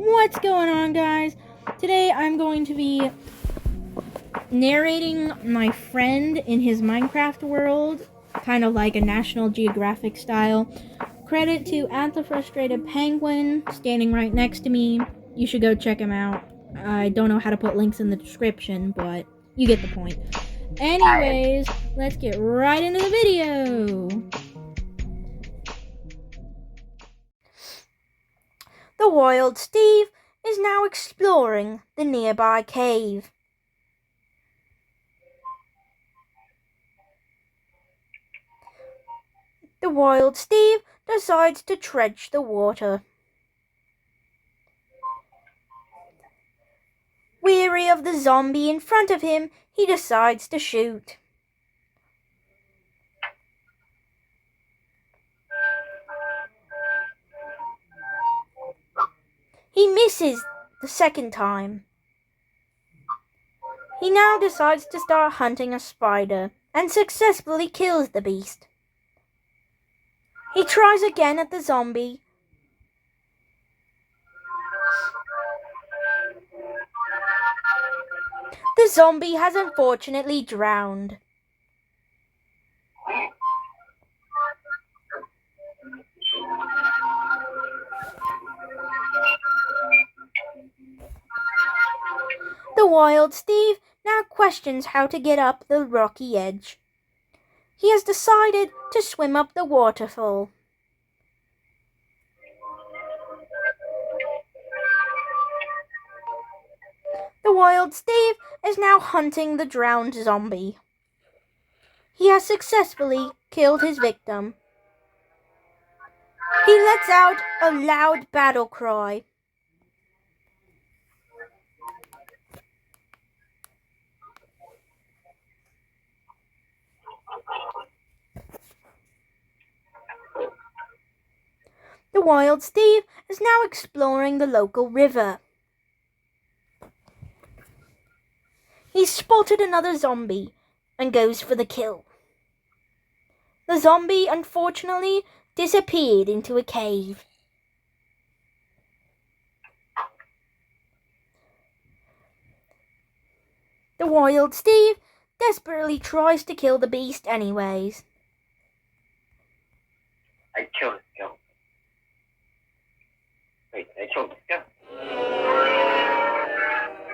What's going on, guys? Today I'm going to be narrating my friend in his Minecraft world, kind of like a National Geographic style. Credit to the Frustrated Penguin, standing right next to me. You should go check him out. I don't know how to put links in the description, but you get the point. Anyways, let's get right into the video. The Wild Steve is now exploring the nearby cave. The Wild Steve decides to dredge the water. Weary of the zombie in front of him, he decides to shoot. He misses the second time. He now decides to start hunting a spider and successfully kills the beast. He tries again at the zombie. The zombie has unfortunately drowned. The Wild Steve now questions how to get up the rocky edge. He has decided to swim up the waterfall. The Wild Steve is now hunting the drowned zombie. He has successfully killed his victim. He lets out a loud battle cry. The Wild Steve is now exploring the local river. He spotted another zombie and goes for the kill. The zombie unfortunately disappeared into a cave. The Wild Steve desperately tries to kill the beast anyways. I killed it. Go. Wait, I killed it. Go.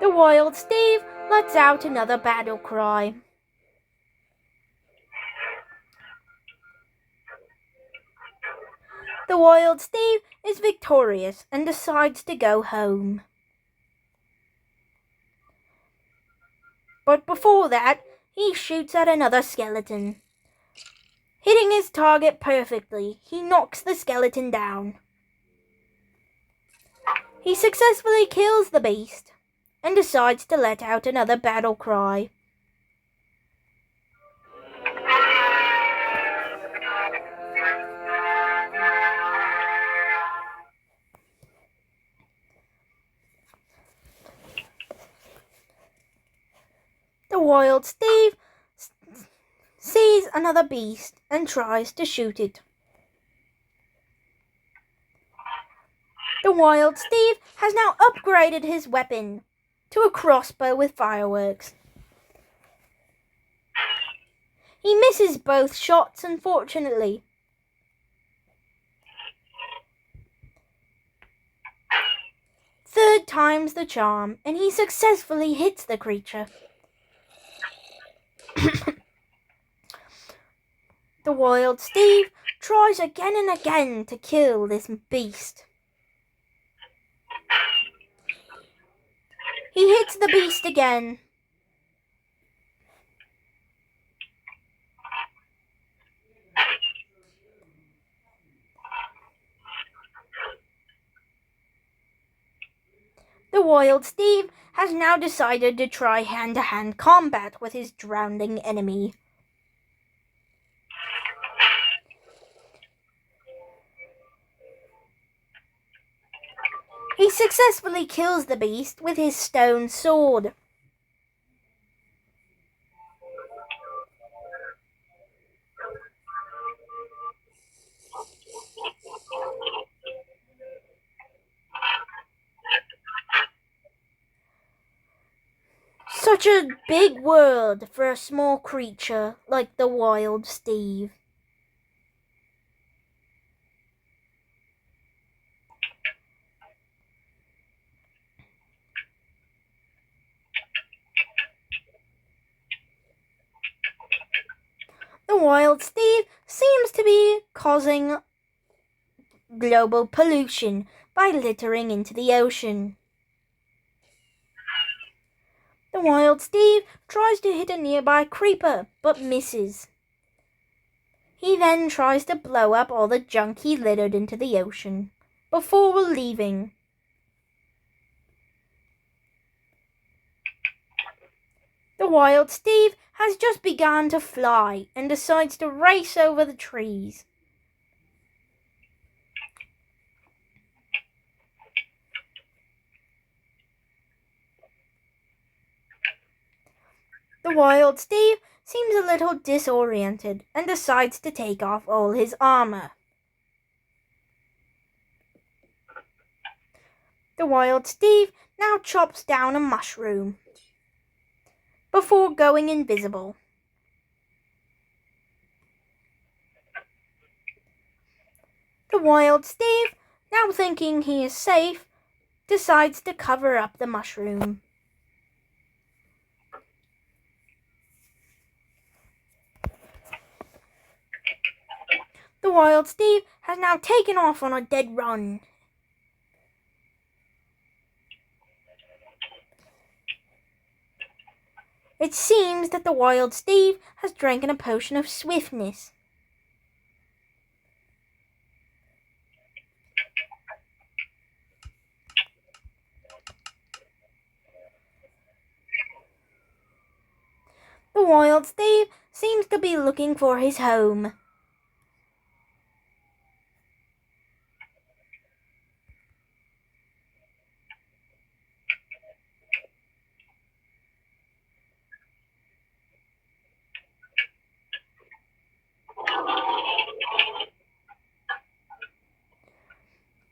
The Wild Steve lets out another battle cry. The Wild Steve is victorious and decides to go home. But before that, he shoots at another skeleton. Hitting his target perfectly, he knocks the skeleton down. He successfully kills the beast and decides to let out another battle cry. The Wild Steve sees another beast and tries to shoot it. The Wild Steve has now upgraded his weapon to a crossbow with fireworks. He misses both shots, unfortunately. Third time's the charm, and he successfully hits the creature. The Wild Steve tries again and again to kill this beast. He hits the beast again. The Wild Steve has now decided to try hand-to-hand combat with his drowning enemy. He successfully kills the beast with his stone sword. Such a big world for a small creature like the Wild Steve. The Wild Steve seems to be causing global pollution by littering into the ocean. The Wild Steve tries to hit a nearby creeper, but misses. He then tries to blow up all the junk he littered into the ocean before leaving. The Wild Steve has just begun to fly and decides to race over the trees. The Wild Steve seems a little disoriented and decides to take off all his armor. The Wild Steve now chops down a mushroom before going invisible. The Wild Steve, now thinking he is safe, decides to cover up the mushroom. The Wild Steve has now taken off on a dead run. It seems that the Wild Steve has drank a potion of swiftness. The Wild Steve seems to be looking for his home.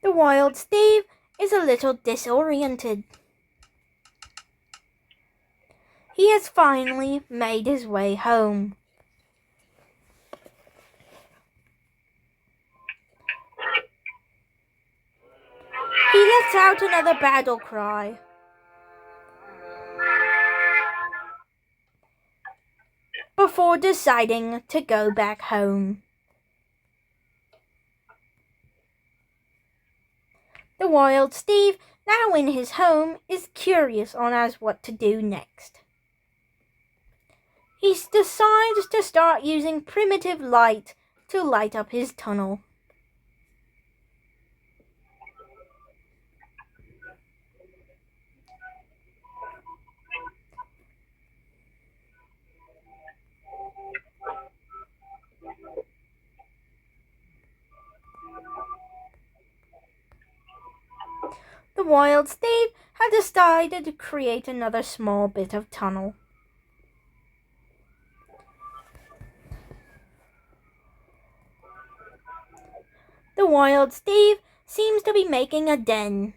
The Wild Steve is a little disoriented. He has finally made his way home. He lets out another battle cry. Before deciding to go back home. The Wild Steve, now in his home, is curious on as what to do next. He decides to start using primitive light to light up his tunnel. The Wild Steve had decided to create another small bit of tunnel. The Wild Steve seems to be making a den.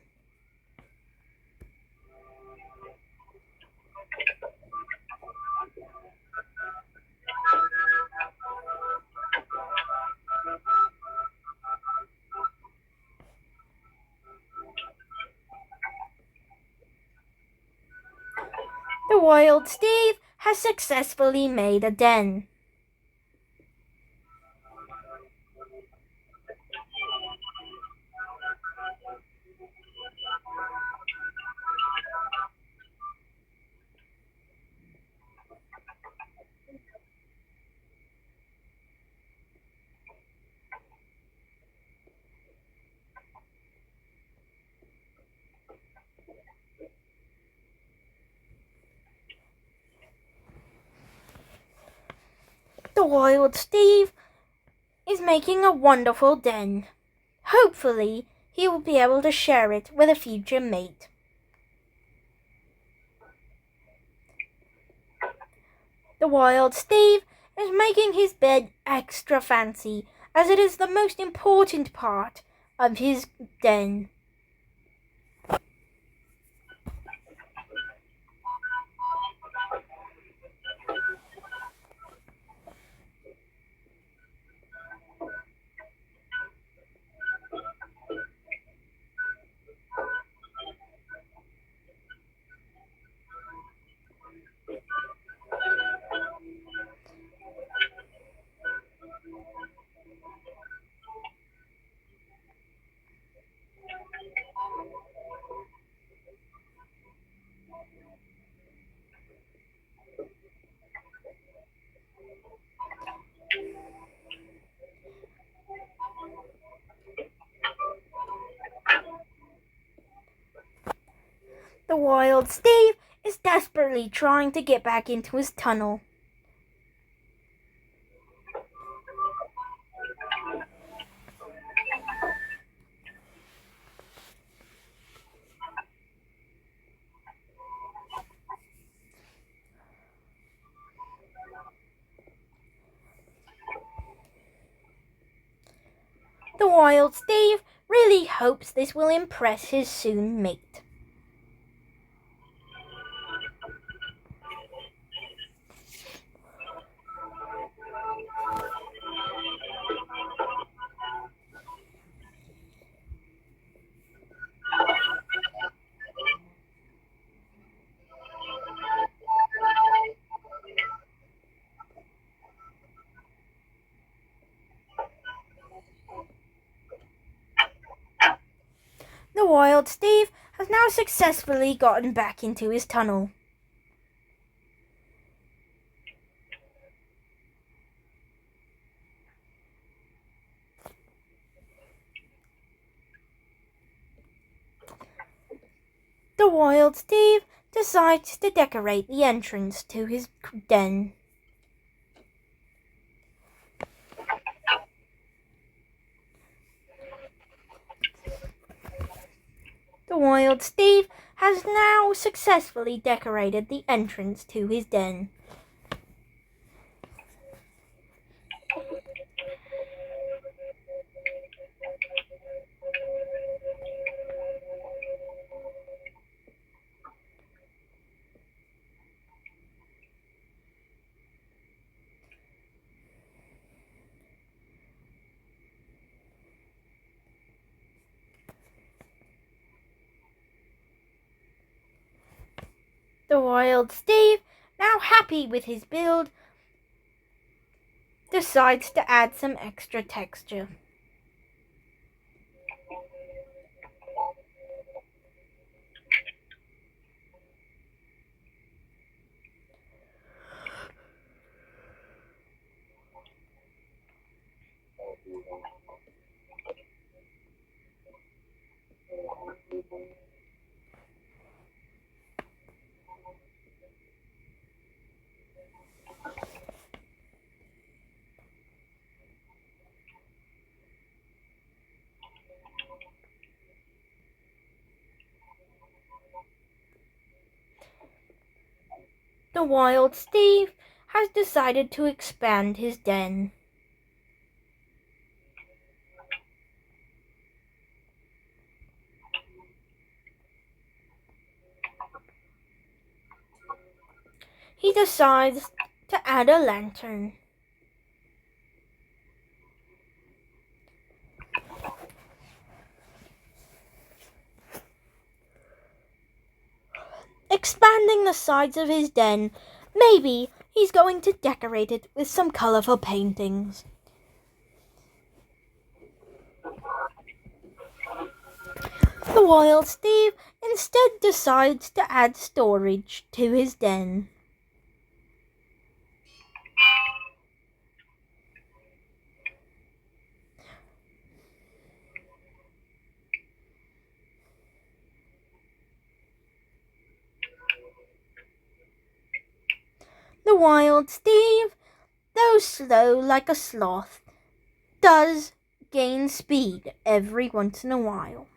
The Wild Steve has successfully made a den. The Wild Steve is making a wonderful den. Hopefully, he will be able to share it with a future mate. The Wild Steve is making his bed extra fancy, as it is the most important part of his den. The wild Steve is desperately trying to get back into his tunnel. The wild Steve really hopes this will impress his soon mate. The wild Steve has now successfully gotten back into his tunnel. The wild Steve decides to decorate the entrance to his den. The wild Steve has now successfully decorated the entrance to his den. The wild Steve, now happy with his build, decides to add some extra texture. The wild Steve has decided to expand his den. He decides to add a lantern. Expanding the sides of his den, maybe he's going to decorate it with some colorful paintings. The wild Steve instead decides to add storage to his den. The wild Steve, though slow like a sloth, does gain speed every once in a while.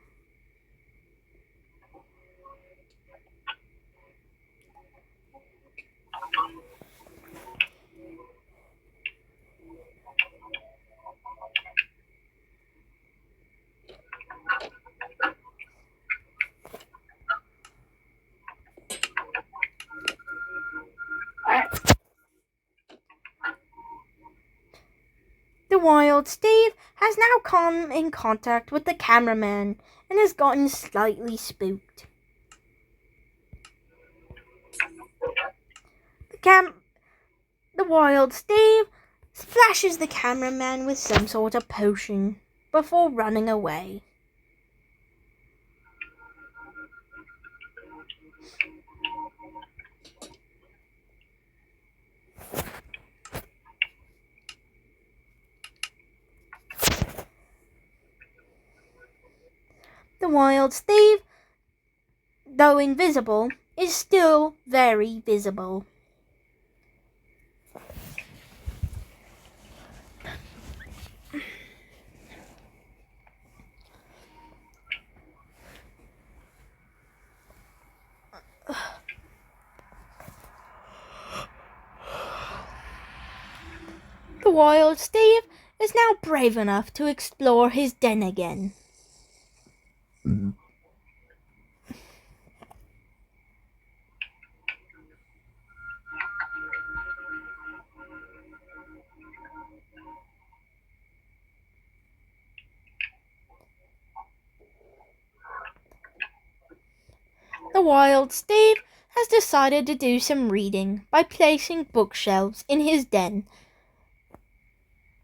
The wild Steve has now come in contact with the cameraman and has gotten slightly spooked. The wild Steve splashes the cameraman with some sort of potion before running away. The wild Steve, though invisible, is still very visible. The wild Steve is now brave enough to explore his den again. The wild Steve has decided to do some reading by placing bookshelves in his den.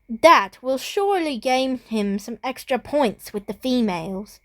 That will surely gain him some extra points with the females.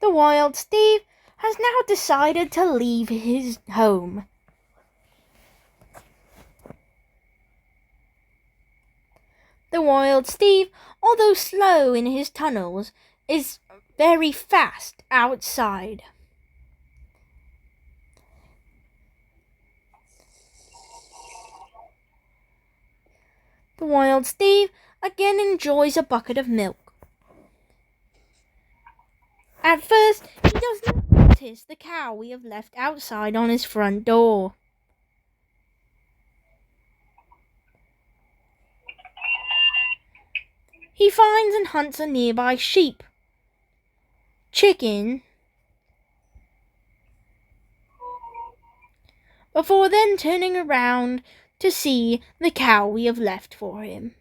The wild Steve has now decided to leave his home. The wild Steve, although slow in his tunnels, is very fast outside. The wild Steve again enjoys a bucket of milk. At first, he does not notice the cow we have left outside on his front door. He finds and hunts a nearby sheep, chicken, before then turning around to see the cow we have left for him.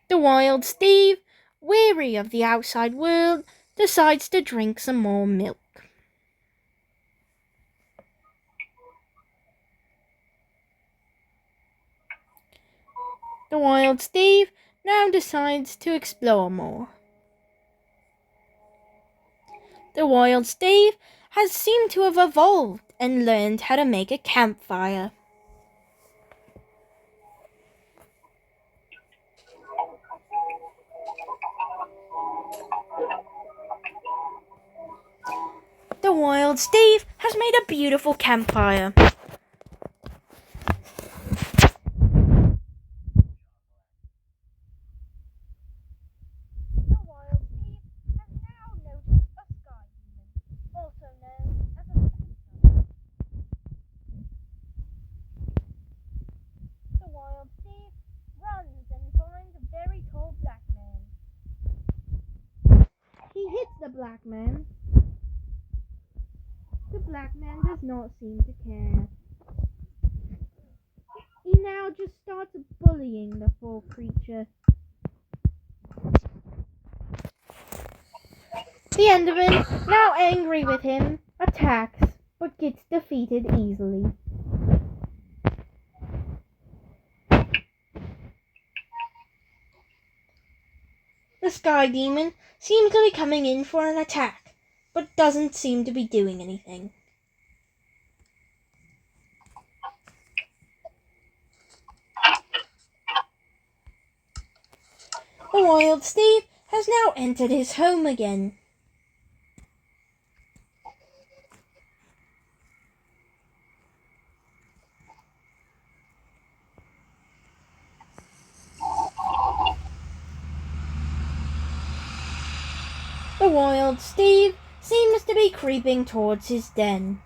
The wild Steve, weary of the outside world, decides to drink some more milk. The wild Steve now decides to explore more. The wild Steve has seemed to have evolved and learned how to make a campfire. The wild Steve has made a beautiful campfire. The wild Steve has now noticed a sky demon, also known as a phantom. The wild Steve runs and finds a very tall black man. He hits the black man. The black man does not seem to care. He now just starts bullying the poor creature. The Enderman, now angry with him, attacks but gets defeated easily. The Sky Demon seems to be coming in for an attack, but doesn't seem to be doing anything. The Wild Steve has now entered his home again. The Wild Steve seems to be creeping towards his den.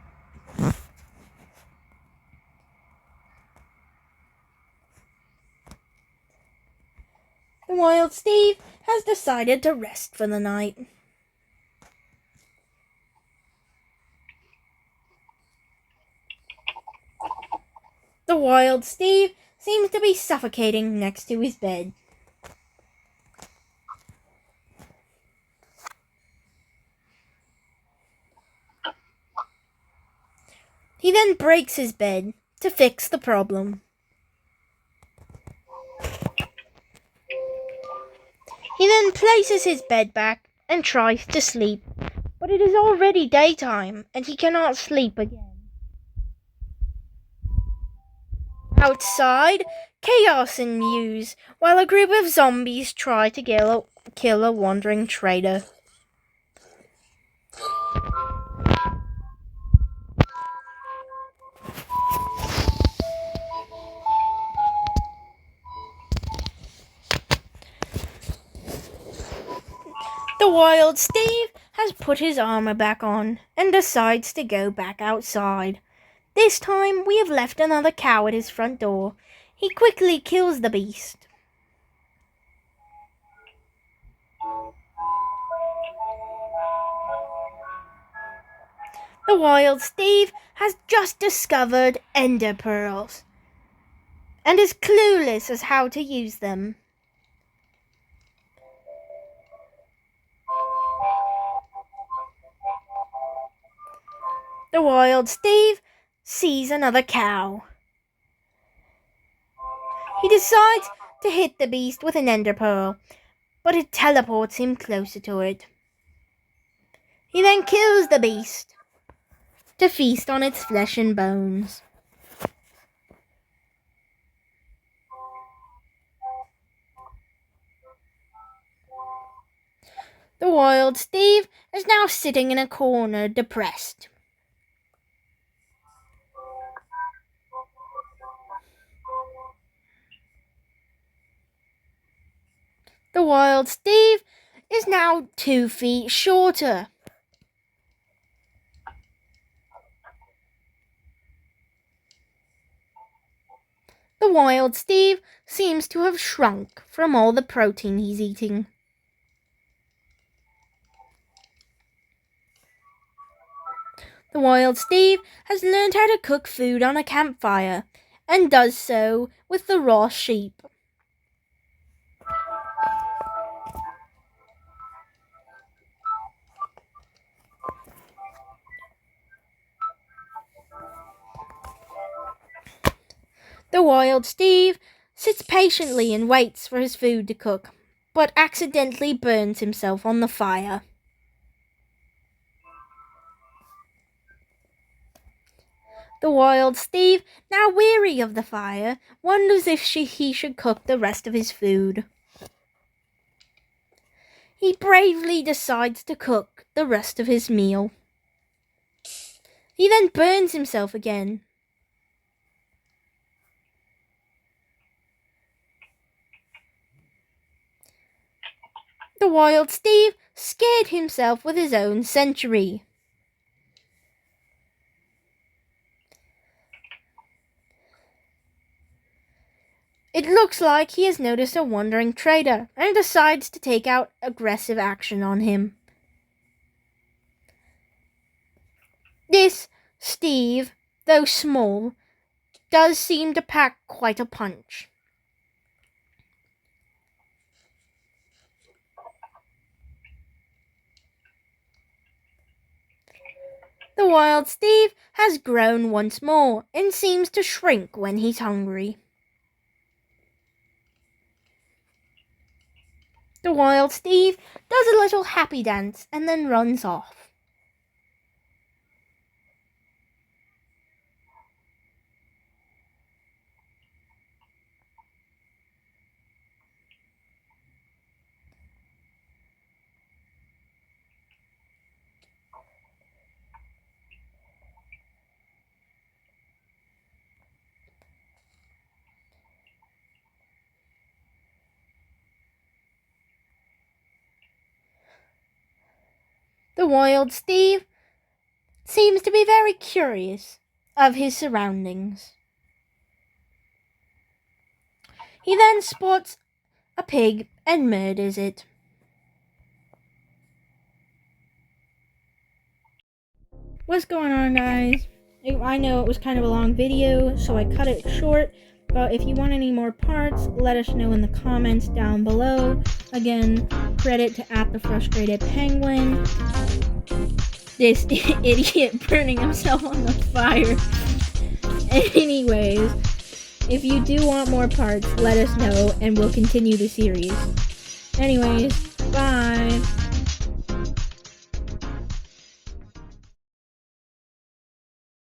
The Wild Steve has decided to rest for the night. The Wild Steve seems to be suffocating next to his bed. He then breaks his bed to fix the problem. He then places his bed back and tries to sleep, but it is already daytime and he cannot sleep again. Outside, chaos ensues while a group of zombies try to kill a wandering trader. The Wild Steve has put his armor back on and decides to go back outside. This time we have left another cow at his front door. He quickly kills the beast. The Wild Steve has just discovered ender pearls and is clueless as how to use them. The Wild Steve sees another cow. He decides to hit the beast with an ender pearl, but it teleports him closer to it. He then kills the beast to feast on its flesh and bones. The Wild Steve is now sitting in a corner, depressed. The Wild Steve is now 2 feet shorter. The Wild Steve seems to have shrunk from all the protein he's eating. The Wild Steve has learned how to cook food on a campfire and does so with the raw sheep. The Wild Steve sits patiently and waits for his food to cook, but accidentally burns himself on the fire. The Wild Steve, now weary of the fire, wonders if he should cook the rest of his food. He bravely decides to cook the rest of his meal. He then burns himself again. The Wild Steve scared himself with his own century. It looks like he has noticed a wandering trader and decides to take out aggressive action on him. This Steve, though small, does seem to pack quite a punch. The The wild Steve has grown once more and seems to shrink when he's hungry. The wild Steve does a little happy dance and then runs off. The wild Steve seems to be very curious of his surroundings. He then spots a pig and murders it. What's going on, guys? I know it was kind of a long video, so I cut it short, but if you want any more parts, let us know in the comments down below. Again, credit to @thefrustratedpenguin. This idiot burning himself on the fire. Anyways, if you do want more parts, let us know and we'll continue the series. Anyways,